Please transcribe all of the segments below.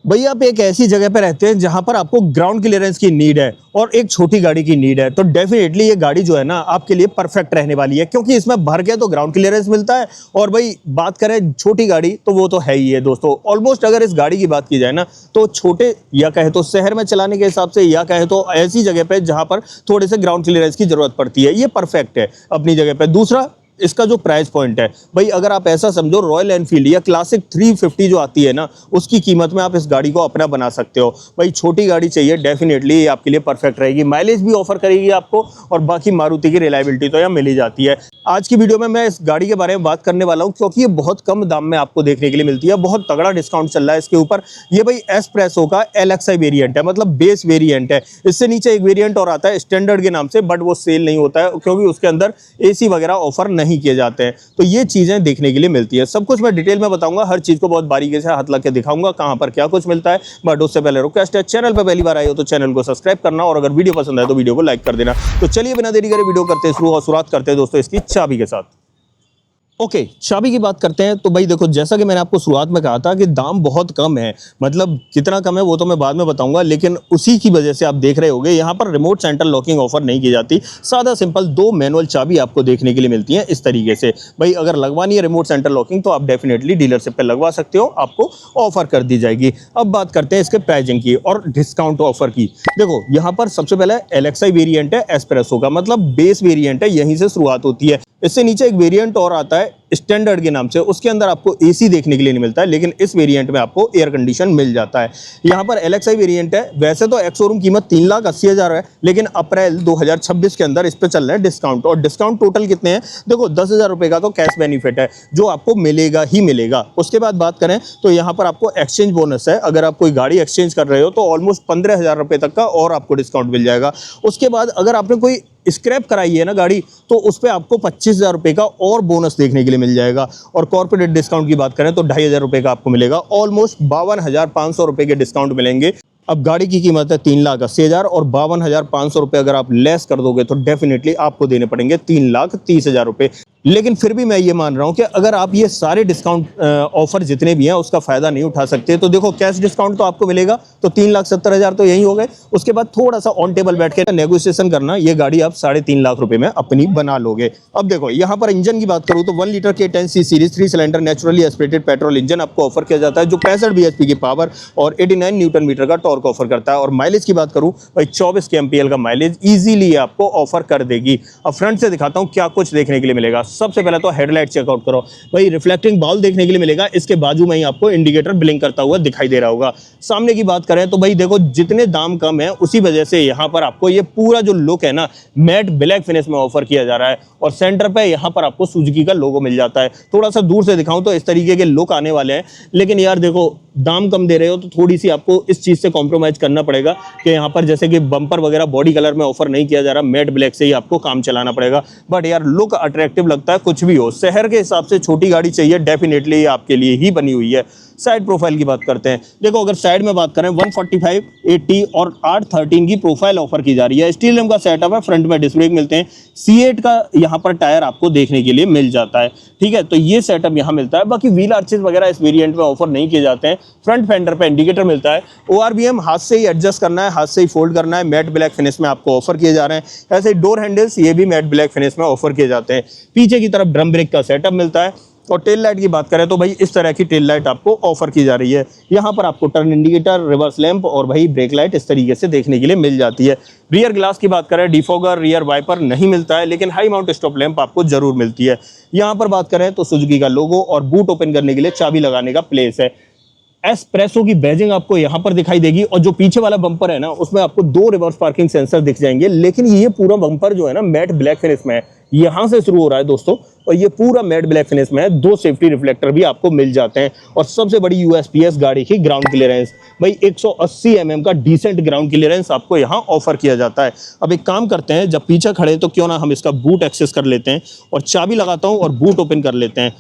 भैया आप एक ऐसी जगह पे रहते हैं जहां पर आपको ग्राउंड क्लियरेंस की नीड है और एक छोटी गाड़ी की नीड है, तो डेफिनेटली ये गाड़ी जो है ना आपके लिए परफेक्ट रहने वाली है, क्योंकि इसमें भर के तो ग्राउंड क्लियरेंस मिलता है। और भाई बात करें छोटी गाड़ी तो वो तो है ही है दोस्तों। ऑलमोस्ट अगर इस गाड़ी की बात की जाए ना तो छोटे या कहे तो शहर में चलाने के हिसाब से या कहे तो ऐसी जगह पे जहां पर थोड़े से ग्राउंड क्लियरेंस की जरूरत पड़ती है, ये परफेक्ट है अपनी जगह पे। दूसरा, इसका जो प्राइस पॉइंट है भाई, अगर आप ऐसा समझो रॉयल एनफील्ड या क्लासिक 350 जो आती है ना, उसकी कीमत में आप इस गाड़ी को अपना बना सकते हो। भाई छोटी गाड़ी चाहिए, डेफिनेटली ये आपके लिए परफेक्ट रहेगी, माइलेज भी ऑफर करेगी आपको, और बाकी मारुति की रिलायबिलिटी तो यहाँ मिल ही जाती है। आज की वीडियो में मैं इस गाड़ी के बारे में बात करने वाला हूँ क्योंकि ये बहुत कम दाम में आपको देखने के लिए मिलती है, बहुत तगड़ा डिस्काउंट चल रहा है इसके ऊपर। ये भाई एस्प्रेसो का LXi वेरिएंट है, मतलब बेस वेरिएंट है। इससे नीचे एक वेरिएंट और आता है स्टैंडर्ड के नाम से, बट वो सेल नहीं होता है क्योंकि उसके अंदर AC वगैरह ऑफर नहीं किए जाते हैं। तो ये चीजें देखने के लिए मिलती है, सब कुछ मैं डिटेल में बताऊंगा, हर चीज को बहुत बारीकी से हाथ लग के दिखाऊंगा कहां पर क्या कुछ मिलता है। बट उससे पहले रिक्वेस्ट है, चैनल पर पहली बार आए हो तो चैनल को सब्सक्राइब करना, और अगर वीडियो पसंद आए तो वीडियो को लाइक कर देना। तो चलिए बिना देरी करे वीडियो करते शुरू, और शुरुआत करते हैं दोस्तों इसकी चाबी के साथ। ओके, चाबी की बात करते हैं। तो भाई देखो, जैसा कि मैंने आपको शुरुआत में कहा था कि दाम बहुत कम है, मतलब कितना कम है वो तो मैं बाद में बताऊंगा, लेकिन उसी की वजह से आप देख रहे होंगे यहाँ पर रिमोट सेंटर लॉकिंग ऑफर नहीं की जाती। सादा सिंपल 2 मैनुअल चाबी आपको देखने के लिए मिलती है इस तरीके से। भाई अगर लगवानी है रिमोट सेंटर लॉकिंग तो आप डेफिनेटली डीलरशिप पे लगवा सकते हो, आपको ऑफर कर दी जाएगी। अब बात करते हैं इसके प्राइसिंग की और डिस्काउंट ऑफर की। देखो यहाँ पर सबसे पहले LXi वेरिएंट है एस्प्रेसो का, मतलब बेस वेरिएंट है, यहीं से शुरुआत होती है। इससे नीचे एक वेरिएंट और आता है स्टैंडर्ड के नाम से, उसके अंदर आपको AC देखने के लिए नहीं मिलता है, लेकिन इस वेरिएंट में आपको एयर कंडीशन मिल जाता है। यहाँ पर LXi वेरिएंट है, वैसे तो एक्स शोरूम कीमत 3,80,000 है, लेकिन अप्रैल 2026 के अंदर इस पे चल रहा है डिस्काउंट। और डिस्काउंट टोटल कितने हैं? देखो 10,000 रुपये का तो कैश बेनिफिट है जो आपको मिलेगा ही मिलेगा। उसके बाद बात करें तो यहाँ पर आपको एक्सचेंज बोनस है, अगर आप कोई गाड़ी एक्सचेंज कर रहे हो तो ऑलमोस्ट 15,000 रुपये तक का और आपको डिस्काउंट मिल जाएगा। उसके बाद अगर आपने कोई स्क्रैप कराई है ना गाड़ी, तो उस पर आपको 25,000 रुपये का और बोनस देखने के लिए मिल जाएगा। और कॉर्पोरेट डिस्काउंट की बात करें तो 2,500 रुपये का आपको मिलेगा, ऑलमोस्ट 52,500 रुपये के डिस्काउंट मिलेंगे। अब गाड़ी की कीमत है 3,80,000 और 52,500 रुपये अगर आप लेस कर दोगे तो डेफिनेटली आपको देने पड़ेंगे 3,30,000 रुपये। लेकिन फिर भी मैं ये मान रहा हूँ कि अगर आप ये सारे डिस्काउंट ऑफर जितने भी हैं उसका फायदा नहीं उठा सकते, तो देखो कैश डिस्काउंट तो आपको मिलेगा, तो 3,70,000 तो यही हो गए। उसके बाद थोड़ा सा ऑन टेबल बैठ के नेगोशिएशन करना, ये गाड़ी आप 3.5 लाख रुपए में अपनी बना लोगे। अब देखो यहाँ पर इंजन की बात करूँ तो 1 लीटर के 10C series 3 cylinder naturally aspirated petrol engine आपको ऑफर किया जाता है, जो 65 bhp की पावर और 89 न्यूटन मीटर का टॉर्क ऑफर करता है। और माइलेज की बात करूँ भाई 24 kmpl का माइलेज इजीली आपको ऑफर कर देगी। अब फ्रंट से दिखाता हूँ क्या कुछ देखने के लिए मिलेगा। सबसे पहले तो हेडलाइट चेकआउट करो भाई, रिफ्लेक्टिंग बाउल देखने के लिए मिलेगा, इसके बाजू में ही आपको इंडिकेटर ब्लिंक करता हुआ दिखाई दे रहा होगा। सामने की बात करें तो भाई देखो, जितने दाम कम है उसी वजह से यहाँ पर आपको ये पूरा जो लुक है ना मैट ब्लैक फिनिश में ऑफर किया जा रहा है, और सेंटर पे यहाँ पर आपको सुजुकी का लोगो मिल जाता है। थोड़ा सा दूर से दिखाऊं तो इस तरीके के लुक आने वाले हैं, लेकिन यार देखो दाम कम दे रहे हो तो थोड़ी सी आपको इस चीज से कॉम्प्रोमाइज करना पड़ेगा कि यहाँ पर जैसे कि बम्पर वगैरह बॉडी कलर में ऑफर नहीं किया जा रहा, मैट ब्लैक से ही आपको काम चलाना पड़ेगा। बट यार लुक अट्रैक्टिव लगता है, कुछ भी हो, शहर के हिसाब से छोटी गाड़ी चाहिए, डेफिनेटली ये आपके लिए ही बनी हुई है। साइड प्रोफाइल की बात करते हैं। देखो अगर साइड में बात करें 145, 80 और 813 की प्रोफाइल ऑफर की जा रही है। स्टील रिम का सेटअप है, फ्रंट में डिस्क ब्रेक मिलते हैं, C8 का यहाँ पर टायर आपको देखने के लिए मिल जाता है। ठीक है, तो ये सेटअप यहाँ मिलता है। बाकी व्हील आर्चेस वगैरह इस वेरिएंट में ऑफर नहीं किए जाते हैं। फ्रंट फेंडर पे इंडिकेटर मिलता है, ORBM हाथ से ही एडजस्ट करना है, हाथ से ही फोल्ड करना है, मैट ब्लैक फिनिश में आपको ऑफर किए जा रहे हैं। ऐसे ही डोर हैंडल्स ये भी मैट ब्लैक फिनिश में ऑफर किए जाते हैं। पीछे की तरफ ड्रम ब्रेक का सेटअप मिलता है। और टेल लाइट की बात करें तो भाई इस तरह की टेल लाइट आपको ऑफर की जा रही है। यहाँ पर आपको टर्न इंडिकेटर, रिवर्स लैंप और भाई ब्रेक लाइट इस तरीके से देखने के लिए मिल जाती है। रियर ग्लास की बात करें, डिफॉगर, रियर वाइपर नहीं मिलता है, लेकिन हाई माउंट स्टॉप लैंप आपको जरूर मिलती है। यहाँ पर बात करें तो सुजुकी का लोगो और बूट ओपन करने के लिए चाबी लगाने का प्लेस है। एस्प्रेसो की बैजिंग आपको यहाँ पर दिखाई देगी, और जो पीछे वाला बम्पर है ना उसमें आपको 2 रिवर्स पार्किंग सेंसर दिख जाएंगे, लेकिन ये पूरा बम्पर जो है ना मैट ब्लैक फिनिश में है, यहाँ से शुरू हो रहा है दोस्तों, और ये पूरा मैट ब्लैक फिनिश में है। 2 सेफ्टी रिफ्लेक्टर भी आपको मिल जाते हैं, और सबसे बड़ी USPS गाड़ी की ग्राउंड क्लियरेंस, भाई 180 mm का डिसेंट ग्राउंड क्लियरेंस आपको यहाँ ऑफर किया जाता है। अब एक काम करते हैं, जब पीछे खड़े तो क्यों ना हम इसका बूट एक्सेस कर लेते हैं, और चाबी लगाता हूँ और बूट ओपन कर लेते हैं।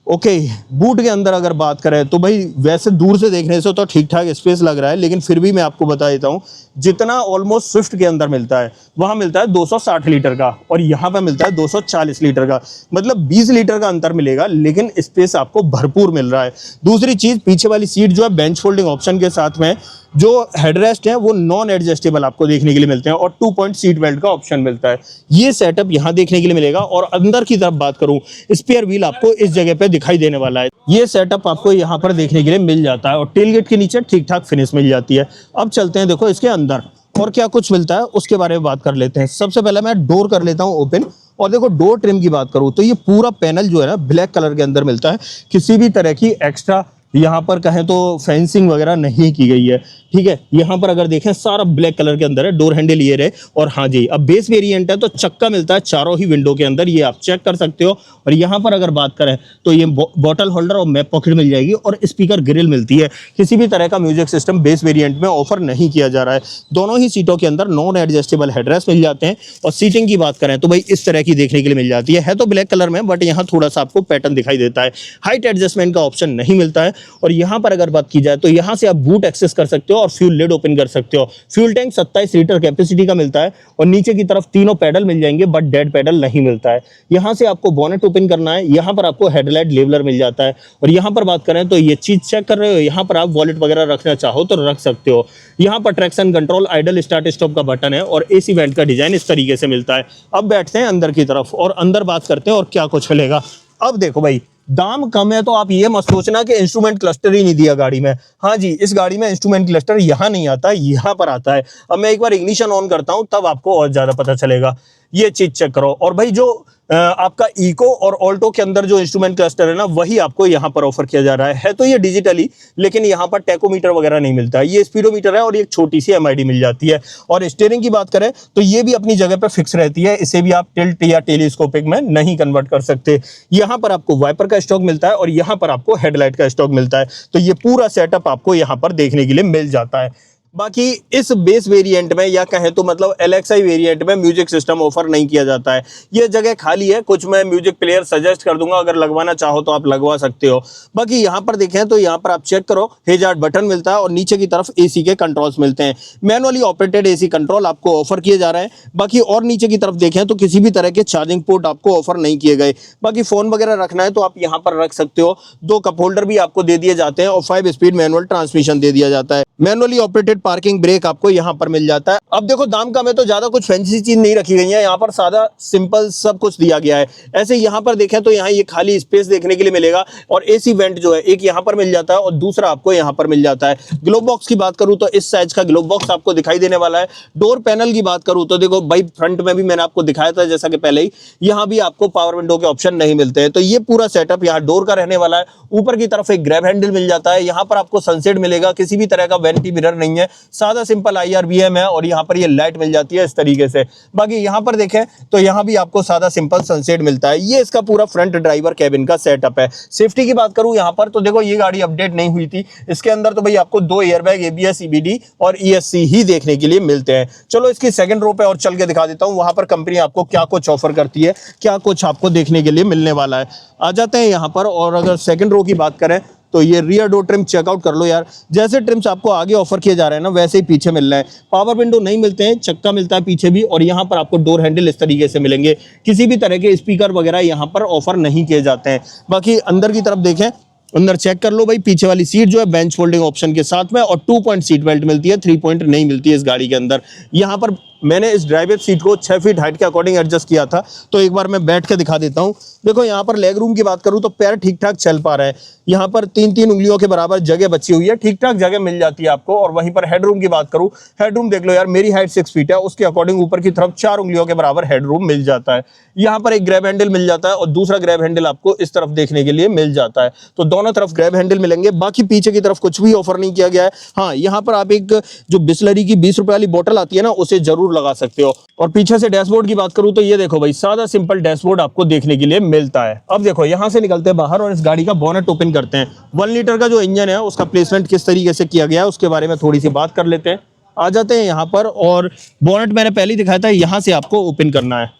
ओके, बूट के अंदर अगर बात करें तो भाई वैसे दूर से देखने से तो ठीक ठाक स्पेस लग रहा है, लेकिन फिर भी मैं आपको बता देता हूँ जितना ऑलमोस्ट स्विफ्ट के अंदर मिलता है वहाँ मिलता है 260 लीटर का, और यहाँ पे मिलता है 240 लीटर का। मतलब 20 लीटर का अंतर मिलेगा, लेकिन स्पेस आपको भरपूर मिल रहा है। दूसरी चीज़, पीछे वाली सीट जो है बेंच फोल्डिंग ऑप्शन के साथ में, जो हेडरेस्ट है वो नॉन एडजस्टेबल आपको देखने के लिए मिलते हैं, और 2 पॉइंट सीट बेल्ट का ऑप्शन मिलता है। ये सेटअप यहाँ देखने के लिए मिलेगा। और अंदर की तरफ बात करूँ, स्पेयर व्हील आपको इस जगह पे दिखाई देने वाला है। ये सेटअप आपको यहाँ पर देखने के लिए मिल जाता है, और टेल गेट के नीचे ठीक ठाक फिनिश मिल जाती है। अब चलते हैं देखो इसके अंदर और क्या कुछ मिलता है उसके बारे में बात कर लेते हैं। सबसे पहले मैं डोर कर लेता हूँ ओपन, और देखो डोर ट्रिम की बात करूँ तो ये पूरा पैनल जो है ना ब्लैक कलर के अंदर मिलता है। किसी भी तरह की एक्स्ट्रा यहाँ पर कहें तो फेंसिंग वगैरह नहीं की गई है, ठीक है। यहाँ पर अगर देखें सारा ब्लैक कलर के अंदर है, डोर हैंडल ये रहे। और हाँ जी, अब बेस वेरिएंट है तो चक्का मिलता है चारों ही विंडो के अंदर, ये आप चेक कर सकते हो। और यहाँ पर अगर बात करें तो ये बॉटल होल्डर और मैप पॉकेट मिल जाएगी, और स्पीकर ग्रिल मिलती है। किसी भी तरह का म्यूजिक सिस्टम बेस वेरिएंट में ऑफर नहीं किया जा रहा है। दोनों ही सीटों के अंदर नॉन एडजस्टेबल हेडरेस्ट मिल जाते हैं। और सीटिंग की बात करें तो भाई इस तरह की देखने के लिए मिल जाती है तो ब्लैक कलर में, बट यहाँ थोड़ा सा आपको पैटर्न दिखाई देता है। हाइट एडजस्टमेंट का ऑप्शन नहीं मिलता है। और यहाँ पर अगर बात की जाए तो यहाँ से आप बूट एक्सेस कर सकते हो और फ्यूल लिड ओपन कर सकते हो। फ्यूल टैंक 27 लीटर कैपेसिटी का मिलता है, और नीचे की तरफ तीनों पैडल मिल जाएंगे, बट डेड पैडल नहीं मिलता है। यहाँ से आपको बोनेट ओपन करना है, यहाँ पर आपको हेडलाइट लेवलर मिल जाता है। और यहाँ पर बात करें तो ये चीज चेक कर रहे हो, यहाँ पर आप वॉलेट वगैरह रखना चाहो तो रख सकते हो। यहाँ पर traction control, idol start stop का बटन है, और एसी वेंट का डिजाइन इस तरीके से मिलता है। अब बैठते हैं अंदर की तरफ और अंदर बात करते हैं और क्या कुछ मिलेगा। अब देखो भाई, दाम कम है तो आप ये मत सोचना कि इंस्ट्रूमेंट क्लस्टर ही नहीं दिया गाड़ी में। हाँ जी, इस गाड़ी में इंस्ट्रूमेंट क्लस्टर यहाँ नहीं आता, यहाँ पर आता है। अब मैं एक बार इग्निशन ऑन करता हूँ तब आपको और ज्यादा पता चलेगा। ये चीज चेक करो। और भाई जो आपका इको और ऑल्टो के अंदर जो इंस्ट्रूमेंट क्लस्टर है ना, वही आपको यहाँ पर ऑफर किया जा रहा है तो ये डिजिटली, लेकिन यहाँ पर टेकोमीटर वगैरह नहीं मिलता है। ये स्पीडोमीटर है और एक छोटी सी एमआईडी मिल जाती है। और स्टीयरिंग की बात करें तो ये भी अपनी जगह पर फिक्स रहती है, इसे भी आप टिल्ट या टेलीस्कोपिक में नहीं कन्वर्ट कर सकते। यहाँ पर आपको वाइपर का स्टॉक मिलता है, और यहाँ पर आपको हेडलाइट का स्टॉक मिलता है। तो ये पूरा सेटअप आपको यहाँ पर देखने के लिए मिल जाता है। बाकी इस बेस वेरिएंट में या कहें तो मतलब LXi वेरिएंट में म्यूजिक सिस्टम ऑफर नहीं किया जाता है। ये जगह खाली है, कुछ मैं म्यूजिक प्लेयर सजेस्ट कर दूंगा, अगर लगवाना चाहो तो आप लगवा सकते हो। बाकी यहाँ पर देखें तो यहाँ पर आप चेक करो, हेजार्ड बटन मिलता है और नीचे की तरफ एसी के कंट्रोल्स मिलते हैं। मैनुअली ऑपरेटेड एसी कंट्रोल आपको ऑफर किए जा रहे हैं। बाकी और नीचे की तरफ देखें तो किसी भी तरह के चार्जिंग पोर्ट आपको ऑफर नहीं किए गए। बाकी फोन वगैरह रखना है तो आप यहाँ पर रख सकते हो। 2 कप होल्डर भी आपको दे दिए जाते हैं, और 5 स्पीड मैनुअल ट्रांसमिशन दे दिया जाता है। मैनुअली ऑपरेटेड पार्किंग ब्रेक आपको यहाँ पर मिल जाता है। अब देखो दाम कम है तो ज्यादा कुछ फैंसी चीज नहीं रखी गई है, यहाँ पर सादा सिंपल सब कुछ दिया गया है। ऐसे यहाँ पर देखें तो यहाँ ये खाली स्पेस देखने के लिए मिलेगा, और एसी वेंट जो है एक यहाँ पर मिल जाता है और दूसरा आपको यहाँ पर मिल जाता है। ग्लोब बॉक्स की बात करूँ तो इस साइज का ग्लोब बॉक्स आपको दिखाई देने वाला है। डोर पैनल की बात करूँ तो देखो भाई, फ्रंट में भी मैंने आपको दिखाया था जैसा कि पहले ही, यहाँ भी आपको पावर विंडो के ऑप्शन नहीं मिलते हैं। तो ये पूरा सेटअप यहाँ डोर का रहने वाला है। ऊपर की तरफ एक ग्रैब हैंडल मिल जाता है, यहाँ पर आपको सनसेट मिलेगा, किसी भी तरह का वैनिटी मिरर नहीं है, सादा सिंपल IRBM है। और यहाँ पर ये लाइट मिल जाती है इस तरीके से। बाकी यहाँ पर देखें तो यहाँ भी आपको सादा सिंपल सनसेट मिलता है। ये इसका पूरा फ्रंट ड्राइवर कैबिन का सेटअप है। सेफ्टी की बात करूँ यहाँ पर तो देखो, ये गाड़ी अपडेट नहीं हुई थी, इसके अंदर तो भाई आपको 2 एयरबैग, ABS, EBD और ESC ही देखने के लिए मिलते हैं। चलो इसकी सेकंड रो पे और चल के दिखा देता हूँ, वहां पर कंपनी आपको क्या कुछ ऑफर करती है, क्या कुछ आपको देखने के लिए मिलने वाला है। आ जाते हैं यहाँ पर, और अगर सेकंड रो की बात करें तो ये रियर डोर ट्रिम चेकआउट कर लो यार। जैसे ट्रिम्स आपको आगे ऑफर किए जा रहे हैं ना, वैसे ही पीछे मिल रहा है। पावर विंडो नहीं मिलते हैं, चक्का मिलता है पीछे भी, और यहाँ पर आपको डोर हैंडल इस तरीके से मिलेंगे। किसी भी तरह के स्पीकर वगैरह यहाँ पर ऑफर नहीं किए जाते हैं। बाकी अंदर की तरफ देखें, अंदर चेक कर लो भाई, पीछे वाली सीट जो है बेंच फोल्डिंग ऑप्शन के साथ में, और 2 पॉइंट सीट बेल्ट मिलती है, 3 पॉइंट नहीं मिलती है इस गाड़ी के अंदर। यहाँ पर मैंने इस ड्राइवर सीट को 6 फीट हाइट के अकॉर्डिंग एडजस्ट किया था, तो एक बार मैं बैठ के दिखा देता हूँ। देखो यहाँ पर लेग रूम की बात करूँ तो पैर ठीक ठाक चल पा रहा है। यहाँ पर 3-3 उंगलियों के बराबर जगह बची हुई है, ठीक ठाक जगह मिल जाती है आपको। और वहीं पर हेडरूम की बात करूँ, हेडरूम देख लो यार, मेरी हाइट 6 फीट है, उसके अकॉर्डिंग ऊपर की तरफ 4 उंगलियों के बराबर हेडरूम मिल जाता है। यहाँ पर एक ग्रैब हैंडल मिल जाता है, और दूसरा ग्रैब हैंडल आपको इस तरफ देखने के लिए मिल जाता है। तो दोनों तरफ ग्रैब हैंडल मिलेंगे। बाकी पीछे की तरफ कुछ भी ऑफर नहीं किया गया है। हाँ, यहाँ पर आप एक जो बिस्लरी की 20 रुपए वाली बोतल आती है ना, उसे जरूर लगा सकते हो। और पीछे से डैशबोर्ड की बात करूं तो ये देखो भाई, सादा सिंपल डैशबोर्ड आपको देखने के लिए मिलता है। अब देखो यहाँ से निकलते हैं बाहर और इस गाड़ी का बोनेट ओपन करते हैं। 1 लीटर का जो इंजन है उसका प्लेसमेंट किस तरीके से किया गया है उसके बारे में थोड़ी सी बात कर लेते हैं। आ जाते हैं यहाँ पर, और बोनेट मैंने पहले ही दिखाया था, यहाँ से आपको ओपन करना है।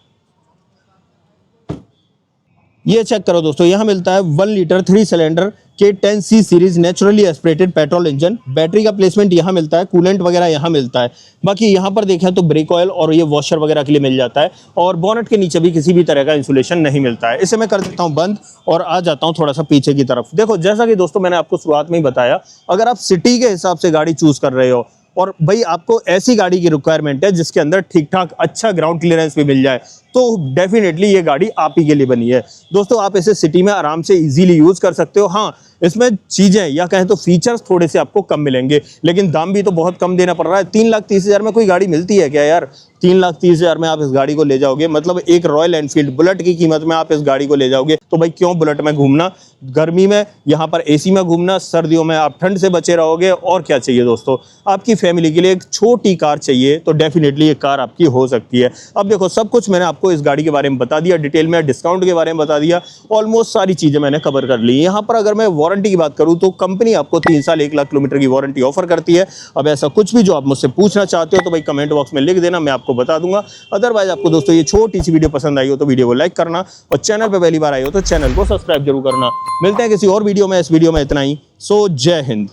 ये चेक करो दोस्तों, यहाँ मिलता है 1 लीटर 3 सिलेंडर के 10C series naturally aspirated petrol engine. Battery का प्लेसमेंट यहाँ मिलता है, कूलेंट वगैरह यहाँ मिलता है। बाकी यहाँ पर देखें तो ब्रेक ऑयल और ये वॉशर वगैरह के लिए मिल जाता है, और बोनट के नीचे भी किसी भी तरह का इंसुलेशन नहीं मिलता है। इसे मैं कर देता हूँ बंद और आ जाता हूँ थोड़ा सा पीछे की तरफ। देखो जैसा कि दोस्तों मैंने आपको शुरुआत में ही बताया, अगर आप सिटी के हिसाब से गाड़ी चूज कर रहे हो और भाई आपको ऐसी गाड़ी की रिक्वायरमेंट है जिसके अंदर ठीक ठाक अच्छा ग्राउंड क्लियरेंस भी मिल जाए, तो डेफिनेटली ये गाड़ी आप ही के लिए बनी है दोस्तों। आप इसे सिटी में आराम से इजीली यूज कर सकते हो। हाँ, इसमें चीजें या कहें तो फीचर्स थोड़े से आपको कम मिलेंगे, लेकिन दाम भी तो बहुत कम देना पड़ रहा है। 3,30,000 में कोई गाड़ी मिलती है क्या यार? 3,30,000 में आप इस गाड़ी को ले जाओगे, मतलब एक रॉयल एनफील्ड बुलेट की कीमत में आप इस गाड़ी को ले जाओगे, तो भाई क्यों बुलेट में घूमना, गर्मी में यहाँ पर एसी में घूमना, सर्दियों में आप ठंड से बचे रहोगे। और क्या चाहिए दोस्तों, आपकी फैमिली के लिए एक छोटी कार चाहिए तो डेफिनेटली ये कार आपकी हो सकती है। अब देखो सब कुछ मैंने आपको इस गाड़ी के बारे में बता दिया, डिटेल में डिस्काउंट के बारे में बता दिया, ऑलमोस्ट सारी चीजें मैंने कवर कर ली। यहाँ पर अगर मैं वारंटी की बात करूं तो कंपनी आपको 3 साल 1 लाख किलोमीटर की वारंटी ऑफर करती है। अब ऐसा कुछ भी जो आप मुझसे पूछना चाहते हो तो भाई कमेंट बॉक्स में लिख देना, मैं आपको बता दूंगा। अदरवाइज आपको दोस्तों ये छोटी सी वीडियो पसंद आई हो तो वीडियो को लाइक करना, और चैनल पर पहली बार आए हो तो चैनल को सब्सक्राइब जरूर करना। मिलते हैं किसी और वीडियो में, इस वीडियो में इतना ही। सो जय हिंद।